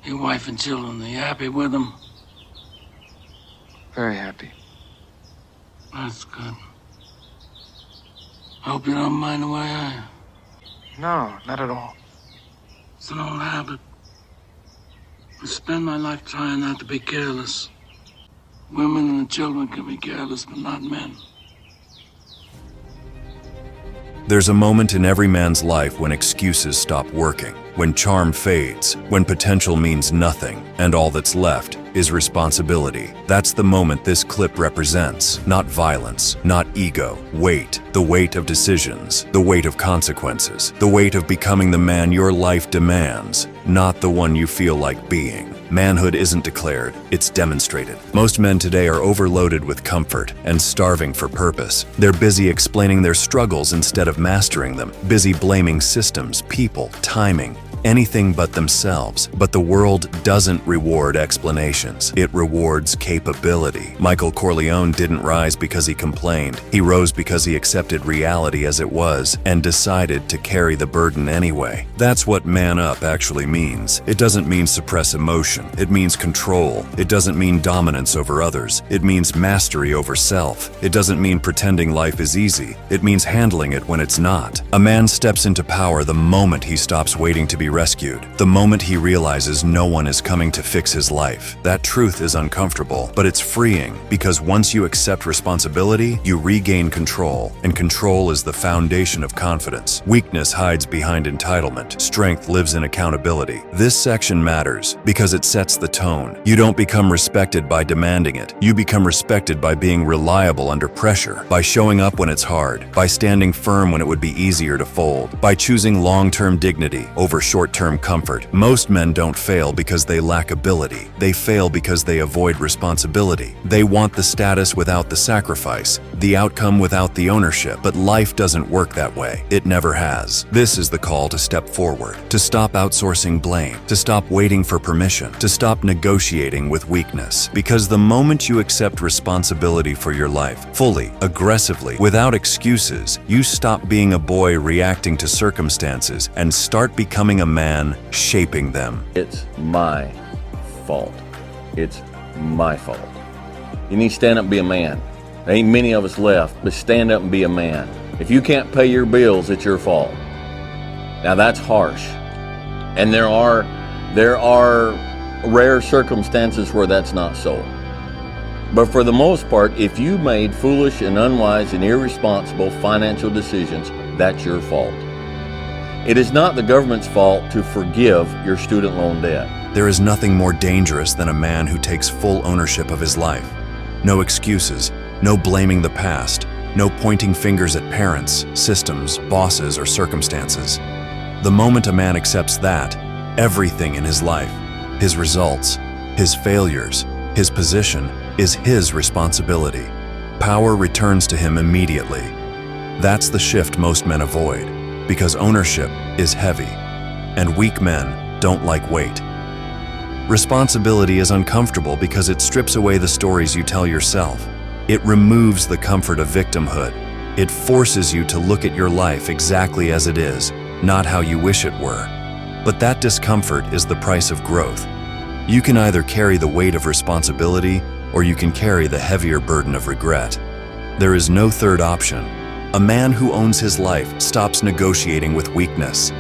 Your wife and children, are you happy with them? Very happy. That's good. I hope you don't mind the way I am. No, not at all. It's an old habit. I spend my life trying not to be careless. Women and children can be careless, but not men. There's a moment in every man's life when excuses stop working, when charm fades, when potential means nothing, and all that's left is responsibility. That's the moment this clip represents. Not violence, not ego. Weight. The weight of decisions. The weight of consequences. The weight of becoming the man your life demands, not the one you feel like being. Manhood isn't declared, it's demonstrated. Most men today are overloaded with comfort and starving for purpose. They're busy explaining their struggles instead of mastering them, busy blaming systems, people, timing, anything but themselves. But the world doesn't reward explanations. It rewards capability. Michael Corleone didn't rise because he complained. He rose because he accepted reality as it was and decided to carry the burden anyway. That's what man up actually means. It doesn't mean suppress emotion. It means control. It doesn't mean dominance over others. It means mastery over self. It doesn't mean pretending life is easy. It means handling it when it's not. A man steps into power the moment he stops waiting to be rescued, the moment he realizes no one is coming to fix his life. That truth is uncomfortable, but it's freeing, because once you accept responsibility, you regain control, and control is the foundation of confidence. Weakness hides behind entitlement. Strength lives in accountability. This section matters because it sets the tone. You don't become respected by demanding it. You become respected by being reliable under pressure, by showing up when it's hard, by standing firm when it would be easier to fold, by choosing long-term dignity over short-term comfort. Most men don't fail because they lack ability. They fail because they avoid responsibility. They want the status without the sacrifice, the outcome without the ownership. But life doesn't work that way. It never has. This is the call to step forward, to stop outsourcing blame, to stop waiting for permission, to stop negotiating with weakness. Because the moment you accept responsibility for your life, fully, aggressively, without excuses, you stop being a boy reacting to circumstances and start becoming a man shaping them. It's my fault. It's my fault. You need to stand up and be a man. There ain't many of us left, but stand up and be a man. If you can't pay your bills, it's your fault. Now that's harsh. And there are rare circumstances where that's not so. But for the most part, if you made foolish and unwise and irresponsible financial decisions, that's your fault. It is not the government's fault to forgive your student loan debt. There is nothing more dangerous than a man who takes full ownership of his life. No excuses, no blaming the past, no pointing fingers at parents, systems, bosses, or circumstances. The moment a man accepts that, everything in his life, his results, his failures, his position, is his responsibility. Power returns to him immediately. That's the shift most men avoid, because ownership is heavy, and weak men don't like weight. Responsibility is uncomfortable because it strips away the stories you tell yourself. It removes the comfort of victimhood. It forces you to look at your life exactly as it is, not how you wish it were. But that discomfort is the price of growth. You can either carry the weight of responsibility, or you can carry the heavier burden of regret. There is no third option. A man who owns his life stops negotiating with weakness.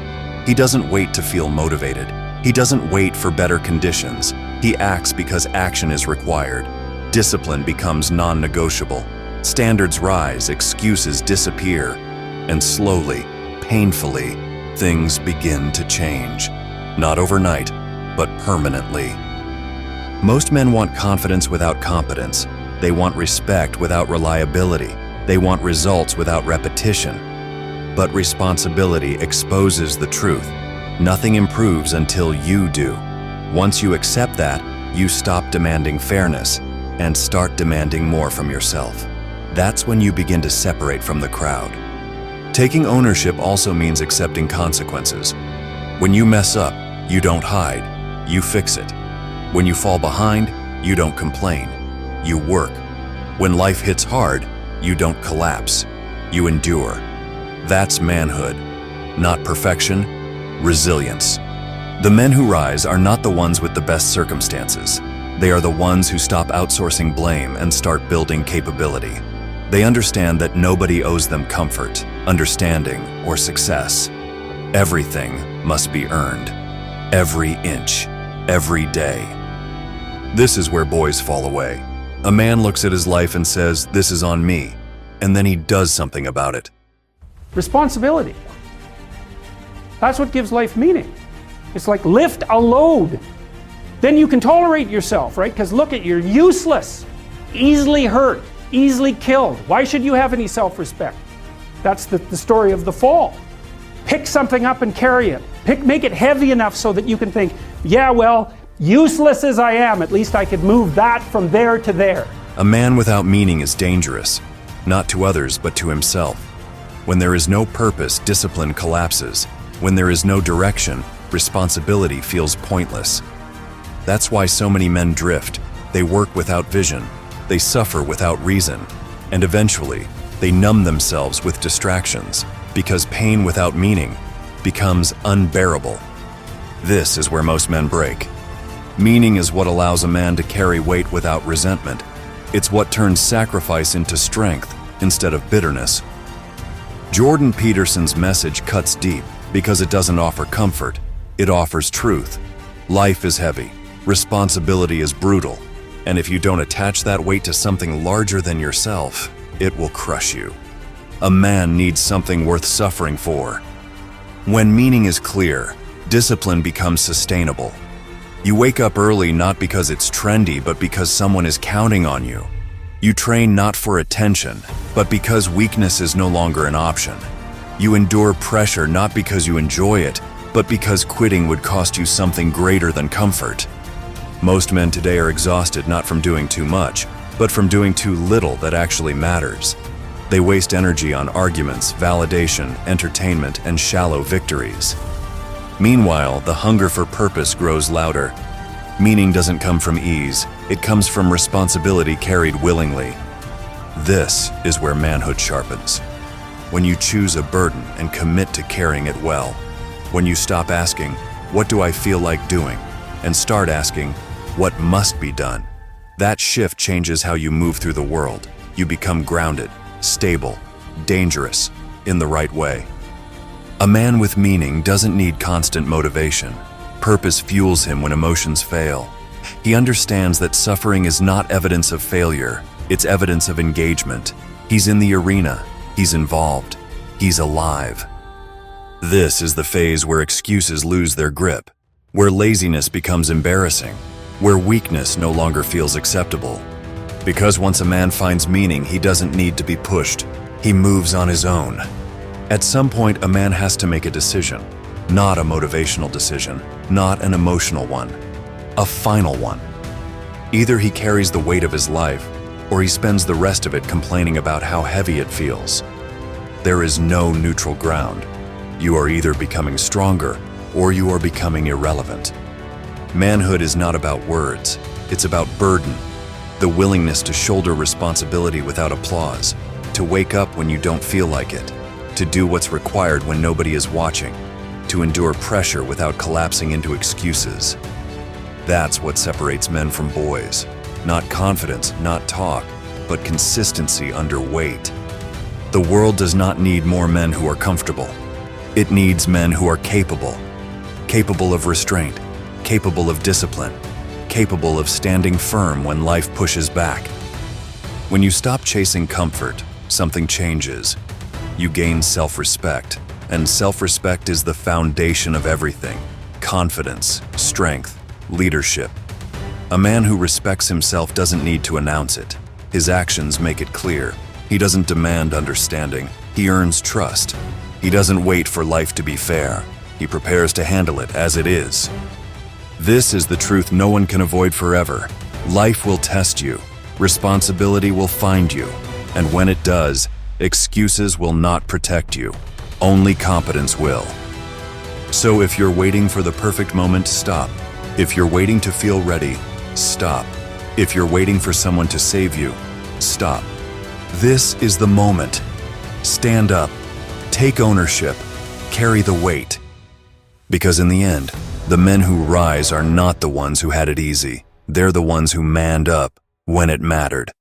He doesn't wait to feel motivated. He doesn't wait for better conditions. He acts because action is required. Discipline becomes non-negotiable. Standards rise, excuses disappear, and slowly, painfully, things begin to change. Not overnight, but permanently. Most men want confidence without competence. They want respect without reliability. They want results without repetition. But responsibility exposes the truth. Nothing improves until you do. Once you accept that, you stop demanding fairness and start demanding more from yourself. That's when you begin to separate from the crowd. Taking ownership also means accepting consequences. When you mess up, you don't hide, you fix it. When you fall behind, you don't complain, you work. When life hits hard, you don't collapse, you endure. That's manhood, not perfection, resilience. The men who rise are not the ones with the best circumstances. They are the ones who stop outsourcing blame and start building capability. They understand that nobody owes them comfort, understanding, or success. Everything must be earned. Every inch, every day. This is where boys fall away. A man looks at his life and says, "This is on me," and then he does something about it. Responsibility. That's what gives life meaning. It's like lift a load. Then you can tolerate yourself, right? Because look at, you're useless, easily hurt, easily killed. Why should you have any self-respect? That's the story of the fall. Pick something up and carry it. Make it heavy enough so that you can think, yeah, well, useless as I am, at least I could move that from there to there. A man without meaning is dangerous, not to others but to himself. When there is no purpose, discipline collapses. When there is no direction, responsibility feels pointless. That's why so many men drift. They work without vision. They suffer without reason. And eventually, they numb themselves with distractions, because pain without meaning becomes unbearable. This is where most men break. Meaning is what allows a man to carry weight without resentment. It's what turns sacrifice into strength instead of bitterness. Jordan Peterson's message cuts deep because it doesn't offer comfort. It offers truth. Life is heavy. Responsibility is brutal. And if you don't attach that weight to something larger than yourself, it will crush you. A man needs something worth suffering for. When meaning is clear, discipline becomes sustainable. You wake up early not because it's trendy, but because someone is counting on you. You train not for attention, but because weakness is no longer an option. You endure pressure not because you enjoy it, but because quitting would cost you something greater than comfort. Most men today are exhausted not from doing too much, but from doing too little that actually matters. They waste energy on arguments, validation, entertainment, and shallow victories. Meanwhile, the hunger for purpose grows louder. Meaning doesn't come from ease, it comes from responsibility carried willingly. This is where manhood sharpens. When you choose a burden and commit to carrying it well. When you stop asking, "What do I feel like doing?" and start asking, "What must be done?" That shift changes how you move through the world. You become grounded, stable, dangerous, in the right way. A man with meaning doesn't need constant motivation. Purpose fuels him when emotions fail. He understands that suffering is not evidence of failure, it's evidence of engagement. He's in the arena, he's involved, he's alive. This is the phase where excuses lose their grip, where laziness becomes embarrassing, where weakness no longer feels acceptable. Because once a man finds meaning, he doesn't need to be pushed. He moves on his own. At some point, a man has to make a decision. Not a motivational decision, not an emotional one. A final one. Either he carries the weight of his life, or he spends the rest of it complaining about how heavy it feels. There is no neutral ground. You are either becoming stronger, or you are becoming irrelevant. Manhood is not about words, it's about burden. The willingness to shoulder responsibility without applause, to wake up when you don't feel like it, to do what's required when nobody is watching, to endure pressure without collapsing into excuses. That's what separates men from boys. Not confidence, not talk, but consistency under weight. The world does not need more men who are comfortable. It needs men who are capable. Capable of restraint, capable of discipline, capable of standing firm when life pushes back. When you stop chasing comfort, something changes. You gain self-respect, and self-respect is the foundation of everything. Confidence, strength, leadership. A man who respects himself doesn't need to announce it. His actions make it clear. He doesn't demand understanding. He earns trust. He doesn't wait for life to be fair. He prepares to handle it as it is. This is the truth no one can avoid forever. Life will test you. Responsibility will find you. And when it does, excuses will not protect you. Only competence will. So if you're waiting for the perfect moment, stop. If you're waiting to feel ready, stop. If you're waiting for someone to save you, stop. This is the moment. Stand up. Take ownership. Carry the weight. Because in the end, The men who rise are not the ones who had it easy. They're the ones who manned up when it mattered.